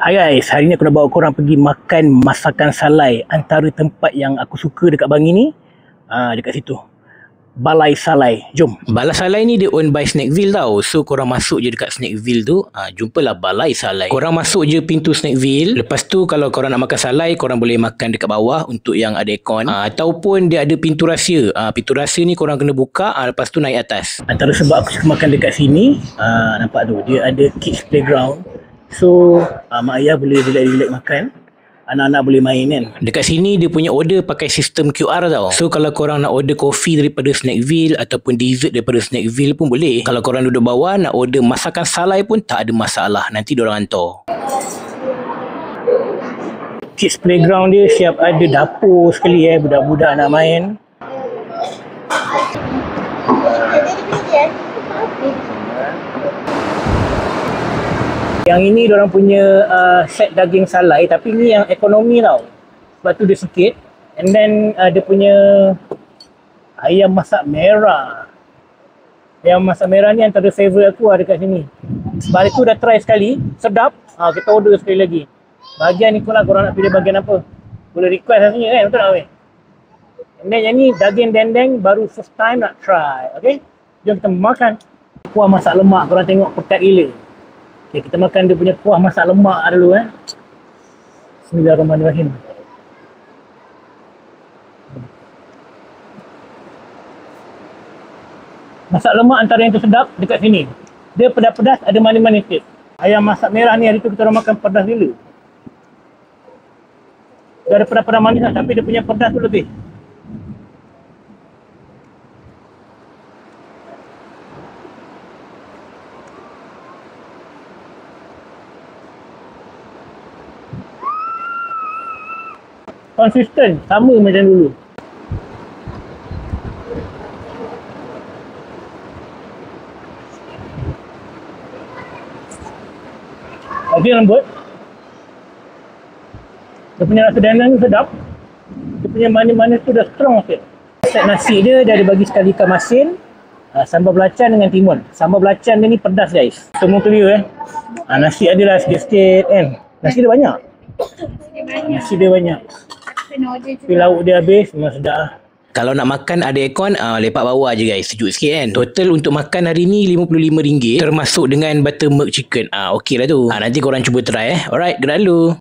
Hai guys, hari ni aku nak bawa korang pergi makan masakan Salai. Antara tempat yang aku suka dekat Bangi ni, dekat situ. Balai Salai. Jom. Balai Salai ni dia own by Snackville tau. So korang masuk je dekat Snackville tu, jumpalah Balai Salai. Korang masuk je pintu Snackville. Lepas tu kalau korang nak makan Salai, korang boleh makan dekat bawah untuk yang ada aircon. Ataupun dia ada pintu rahsia. Pintu rahsia ni korang kena buka, lepas tu naik atas. Antara sebab aku suka makan dekat sini, nampak tu, dia ada kids playground. So, mak ayah boleh relax-relax makan. Anak-anak boleh main kan. Dekat sini dia punya order pakai sistem QR tau. So kalau korang nak order kopi daripada Snackville ataupun dessert daripada Snackville pun boleh. Kalau korang duduk bawah nak order masakan Salai pun tak ada masalah. Nanti diorang hantar. Kids playground dia siap ada dapur sekali budak-budak nak main. Yang ini diorang punya set daging Salai, tapi ni yang ekonomi tau. Sebab tu dia sikit. And then dia punya ayam masak merah. Ayam masak merah ni antara favourite aku dekat sini. Sebab tu dah try sekali, sedap. Kita order sekali lagi. Bahagian ni pula korang nak pilih bahagian apa. Boleh request rasanya kan, betul tak weh? And then yang ni daging dendeng baru first time nak try. Okay, jom kita makan. Kuah masak lemak, korang tengok pekat gila. Okay, kita makan dia punya kuah masak lemak dulu Bismillahirrahmanirrahim. Masak lemak antara yang tersedap dekat sini. Dia pedas-pedas, ada manis-manis sikit. Ayam masak merah ni hari tu kita orang makan pedas gila. Dia ada pedas-pedas manis lah, tapi dia punya pedas tu lebih. Konsisten, sama macam dulu. Daging lembut. Dia punya rasa dendeng sedap. Dia punya manis-manis tu dah strong sikit. Set nasi dia ada bagi sekali ikan masin, sambal belacan dengan timun. Sambal belacan dia ni pedas guys. Semua clear nasi adalah sikit-sikit kan. Nasi dia banyak. Nasi dia banyak. Tapi lauk dia habis, memang sedap lah. Kalau nak makan ada aircon, lepak bawah je guys, sejuk sikit kan. Total untuk makan hari ni RM55 termasuk dengan buttermilk chicken. Okey lah tu. Nanti korang cuba try Alright, gerak dulu.